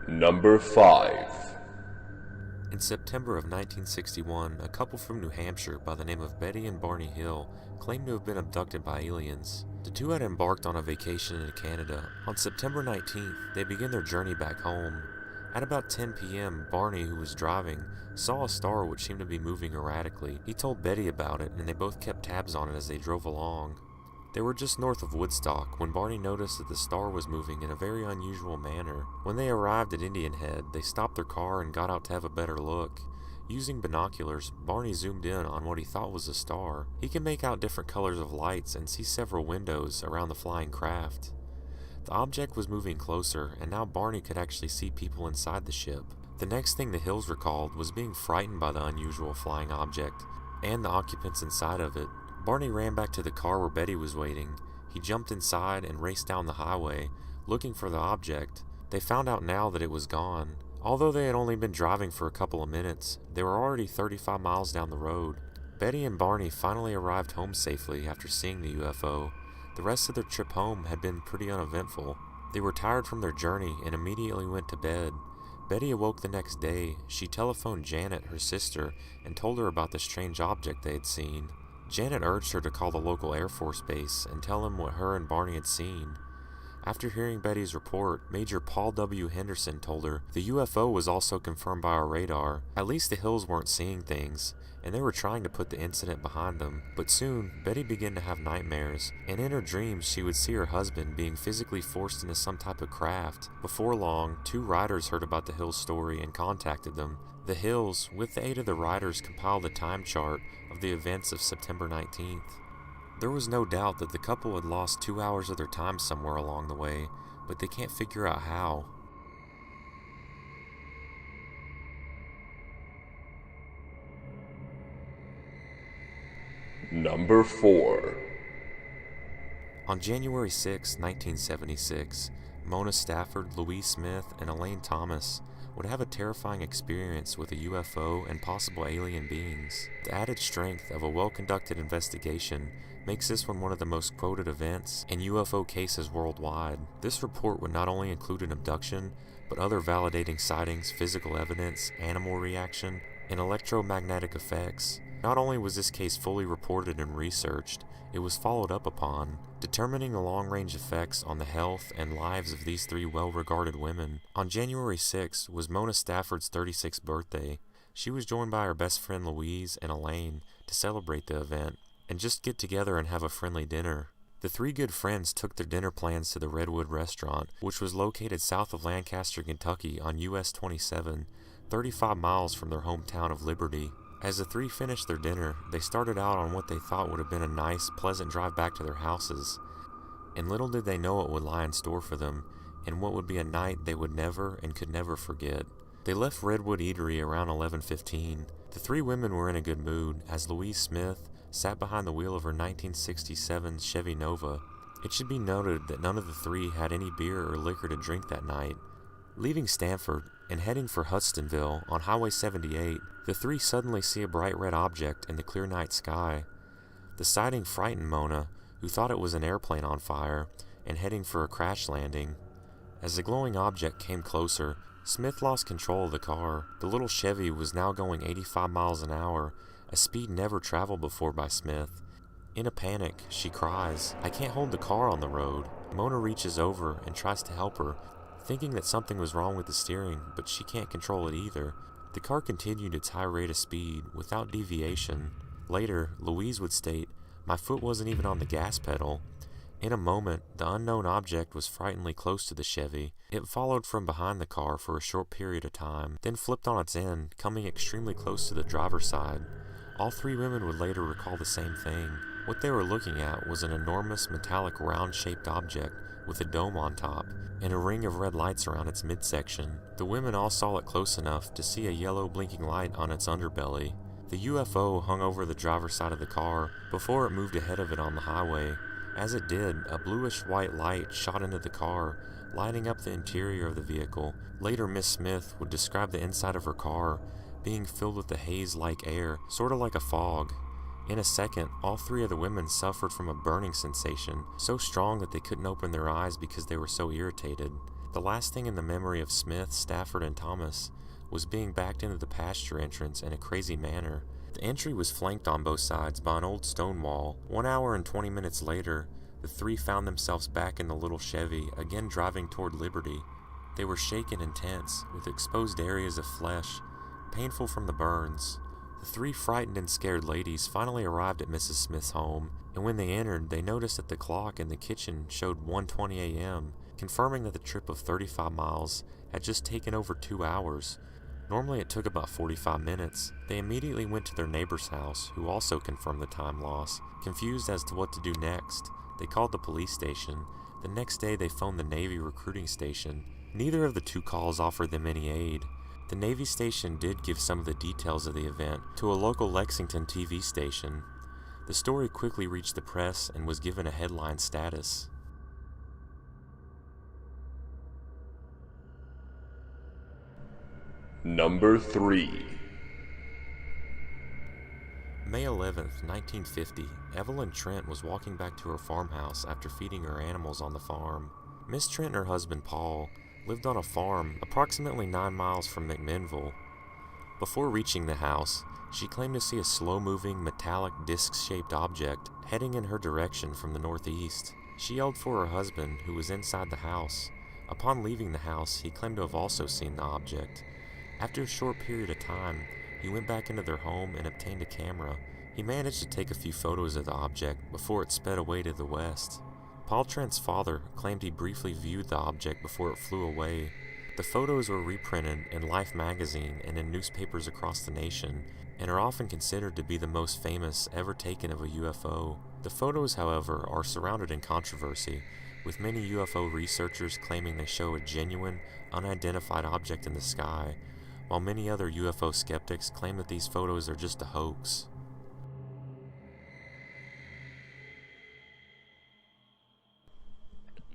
Number 5. In September of 1961, a couple from New Hampshire by the name of Betty and Barney Hill claimed to have been abducted by aliens. The two had embarked on a vacation in Canada. On September 19th, they began their journey back home. At about 10 p.m., Barney, who was driving, saw a star which seemed to be moving erratically. He told Betty about it, and they both kept tabs on it as they drove along. They were just north of Woodstock when Barney noticed that the star was moving in a very unusual manner. When they arrived at Indian Head, they stopped their car and got out to have a better look. Using binoculars, Barney zoomed in on what he thought was a star. He could make out different colors of lights and see several windows around the flying craft. The object was moving closer, and now Barney could actually see people inside the ship. The next thing the Hills recalled was being frightened by the unusual flying object and the occupants inside of it. Barney ran back to the car where Betty was waiting. He jumped inside and raced down the highway, looking for the object. They found out now that it was gone. Although they had only been driving for a couple of minutes, they were already 35 miles down the road. Betty and Barney finally arrived home safely after seeing the UFO. The rest of their trip home had been pretty uneventful. They were tired from their journey and immediately went to bed. Betty awoke the next day. She telephoned Janet, her sister, and told her about the strange object they had seen. Janet urged her to call the local Air Force base and tell them what her and Barney had seen. After hearing Betty's report, Major Paul W. Henderson told her the UFO was also confirmed by our radar. At least the Hills weren't seeing things, and they were trying to put the incident behind them. But soon, Betty began to have nightmares, and in her dreams she would see her husband being physically forced into some type of craft. Before long, 2 writers heard about the Hills story and contacted them. The Hills, with the aid of the writers, compiled a time chart of the events of September 19th. There was no doubt that the couple had lost 2 hours of their time somewhere along the way, but they can't figure out how. Number 4. On January 6, 1976, Mona Stafford, Louise Smith, and Elaine Thomas would have a terrifying experience with a UFO and possible alien beings. The added strength of a well-conducted investigation makes this one of the most quoted events in UFO cases worldwide. This report would not only include an abduction, but other validating sightings, physical evidence, animal reaction, and electromagnetic effects. Not only was this case fully reported and researched, it was followed up upon, determining the long-range effects on the health and lives of these 3 well-regarded women. On January 6 was Mona Stafford's 36th birthday. She was joined by her best friend Louise and Elaine to celebrate the event and just get together and have a friendly dinner. The 3 good friends took their dinner plans to the Redwood restaurant, which was located south of Lancaster, Kentucky on US 27, 35 miles from their hometown of Liberty. As the 3 finished their dinner, they started out on what they thought would have been a nice, pleasant drive back to their houses. And little did they know what would lie in store for them, and what would be a night they would never and could never forget. They left Redwood Eatery around 11:15. The 3 women were in a good mood, as Louise Smith sat behind the wheel of her 1967 Chevy Nova. It should be noted that none of the 3 had any beer or liquor to drink that night. Leaving Stanford and heading for Hudsonville on Highway 78, the 3 suddenly see a bright red object in the clear night sky. The sighting frightened Mona, who thought it was an airplane on fire and heading for a crash landing. As the glowing object came closer, Smith lost control of the car. The little Chevy was now going 85 miles an hour, a speed never traveled before by Smith. In a panic, she cries, "I can't hold the car on the road." Mona reaches over and tries to help her, thinking that something was wrong with the steering, but she can't control it either. The car continued its high rate of speed, without deviation. Later, Louise would state, "My foot wasn't even on the gas pedal." In a moment, the unknown object was frighteningly close to the Chevy. It followed from behind the car for a short period of time, then flipped on its end, coming extremely close to the driver's side. All 3 women would later recall the same thing. What they were looking at was an enormous metallic round-shaped object with a dome on top, and a ring of red lights around its midsection. The women all saw it close enough to see a yellow blinking light on its underbelly. The UFO hung over the driver's side of the car before it moved ahead of it on the highway. As it did, a bluish-white light shot into the car, lighting up the interior of the vehicle. Later, Miss Smith would describe the inside of her car being filled with a haze-like air, sort of like a fog. In a second, all 3 of the women suffered from a burning sensation, so strong that they couldn't open their eyes because they were so irritated. The last thing in the memory of Smith, Stafford, and Thomas was being backed into the pasture entrance in a crazy manner. The entry was flanked on both sides by an old stone wall. 1 hour and 20 minutes later, the three found themselves back in the little Chevy, again driving toward Liberty. They were shaken and tense, with exposed areas of flesh, painful from the burns. The three frightened and scared ladies finally arrived at Mrs. Smith's home, and when they entered, they noticed that the clock in the kitchen showed 1:20 a.m., confirming that the trip of 35 miles had just taken over 2 hours. Normally it took about 45 minutes. They immediately went to their neighbor's house, who also confirmed the time loss. Confused as to what to do next, they called the police station. The next day they phoned the Navy recruiting station. Neither of the two calls offered them any aid. The Navy station did give some of the details of the event to a local Lexington TV station. The story quickly reached the press and was given a headline status. Number 3. May 11th, 1950, Evelyn Trent was walking back to her farmhouse after feeding her animals on the farm. Miss Trent and her husband Paul lived on a farm approximately 9 miles from McMinnville. Before reaching the house, she claimed to see a slow-moving, metallic, disc-shaped object heading in her direction from the northeast. She yelled for her husband, who was inside the house. Upon leaving the house, he claimed to have also seen the object. After a short period of time, he went back into their home and obtained a camera. He managed to take a few photos of the object before it sped away to the west. Paul Trent's father claimed he briefly viewed the object before it flew away. The photos were reprinted in Life magazine and in newspapers across the nation, and are often considered to be the most famous ever taken of a UFO. The photos, however, are surrounded in controversy, with many UFO researchers claiming they show a genuine, unidentified object in the sky, while many other UFO skeptics claim that these photos are just a hoax.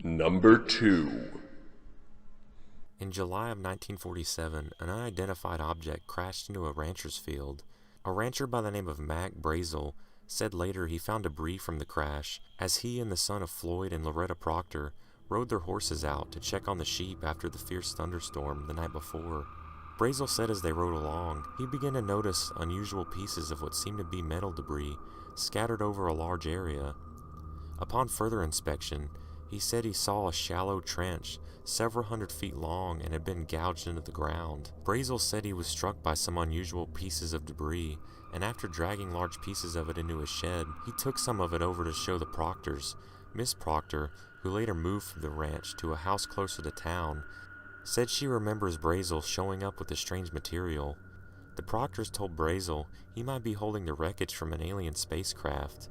Number 2. In July of 1947, an unidentified object crashed into a rancher's field. A rancher by the name of Mac Brazel said later he found debris from the crash as he and the son of Floyd and Loretta Proctor rode their horses out to check on the sheep after the fierce thunderstorm the night before. Brazel said as they rode along, he began to notice unusual pieces of what seemed to be metal debris scattered over a large area. Upon further inspection, he said he saw a shallow trench several hundred feet long and had been gouged into the ground. Brazel said he was struck by some unusual pieces of debris, and after dragging large pieces of it into his shed, he took some of it over to show the Proctors. Miss Proctor, who later moved from the ranch to a house closer to town, said she remembers Brazel showing up with the strange material. The Proctors told Brazel he might be holding the wreckage from an alien spacecraft.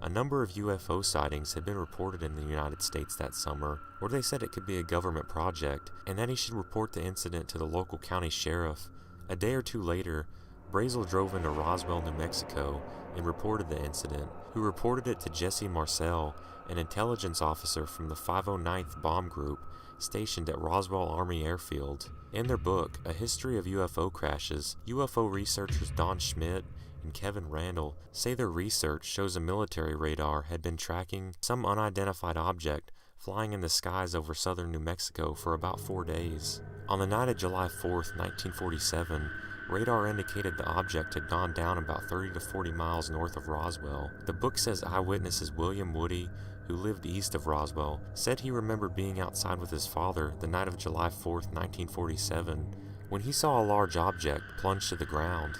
A number of UFO sightings had been reported in the United States that summer, where they said it could be a government project, and that he should report the incident to the local county sheriff. A day or two later, Brazel drove into Roswell, New Mexico, and reported the incident, who reported it to Jesse Marcel, an intelligence officer from the 509th Bomb Group, stationed at Roswell Army Airfield. In their book, A History of UFO Crashes, UFO researchers Don Schmidt and Kevin Randall say their research shows a military radar had been tracking some unidentified object flying in the skies over southern New Mexico for about 4 days. On the night of July 4th, 1947, radar indicated the object had gone down about 30 to 40 miles north of Roswell. The book says eyewitnesses William Woody, who lived east of Roswell, said he remembered being outside with his father the night of July 4th, 1947, when he saw a large object plunge to the ground.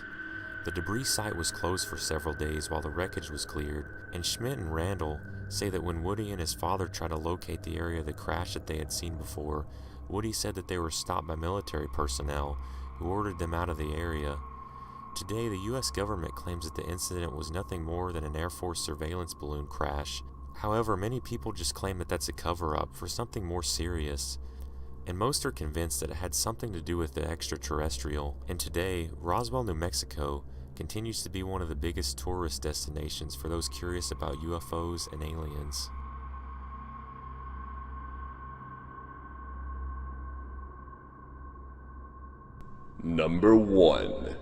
The debris site was closed for several days while the wreckage was cleared, and Schmidt and Randall say that when Woody and his father tried to locate the area of the crash that they had seen before, Woody said that they were stopped by military personnel who ordered them out of the area. Today, the U.S. government claims that the incident was nothing more than an Air Force surveillance balloon crash. However, many people just claim that that's a cover-up for something more serious, and most are convinced that it had something to do with the extraterrestrial. And today, Roswell, New Mexico continues to be one of the biggest tourist destinations for those curious about UFOs and aliens. Number 1.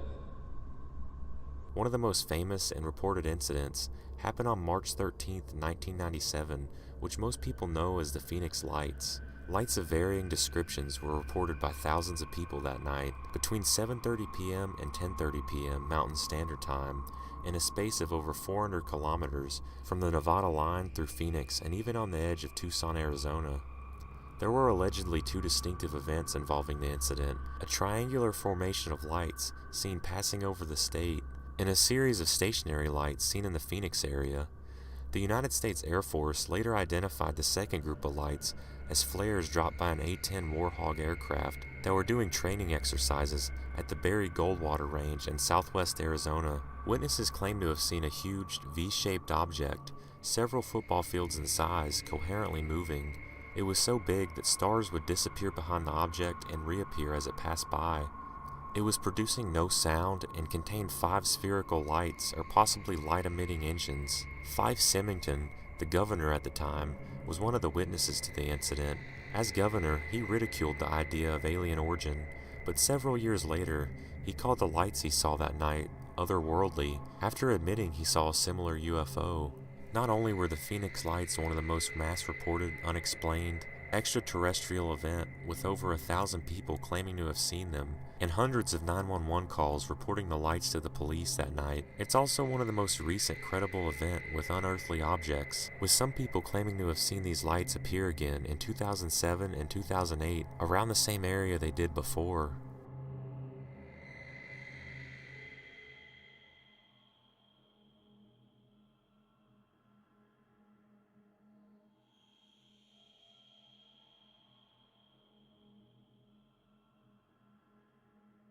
One of the most famous and reported incidents happened on March 13, 1997, which most people know as the Phoenix Lights. Lights of varying descriptions were reported by thousands of people that night, between 7:30 p.m. and 10:30 p.m. Mountain Standard Time, in a space of over 400 kilometers from the Nevada line through Phoenix and even on the edge of Tucson, Arizona. There were allegedly two distinctive events involving the incident: a triangular formation of lights seen passing over the state, and a series of stationary lights seen in the Phoenix area. The United States Air Force later identified the second group of lights as flares dropped by an A-10 Warhog aircraft that were doing training exercises at the Berry Goldwater Range in southwest Arizona. Witnesses claim to have seen a huge V-shaped object, several football fields in size, coherently moving. It was so big that stars would disappear behind the object and reappear as it passed by. It was producing no sound and contained 5 spherical lights, or possibly light-emitting engines. Fife Symington, the governor at the time, was one of the witnesses to the incident. As governor, he ridiculed the idea of alien origin, but several years later, he called the lights he saw that night otherworldly, after admitting he saw a similar UFO. Not only were the Phoenix lights one of the most mass-reported, unexplained, extraterrestrial event, with over 1,000 people claiming to have seen them, and hundreds of 911 calls reporting the lights to the police that night, it's also one of the most recent credible event with unearthly objects, with some people claiming to have seen these lights appear again in 2007 and 2008, around the same area they did before.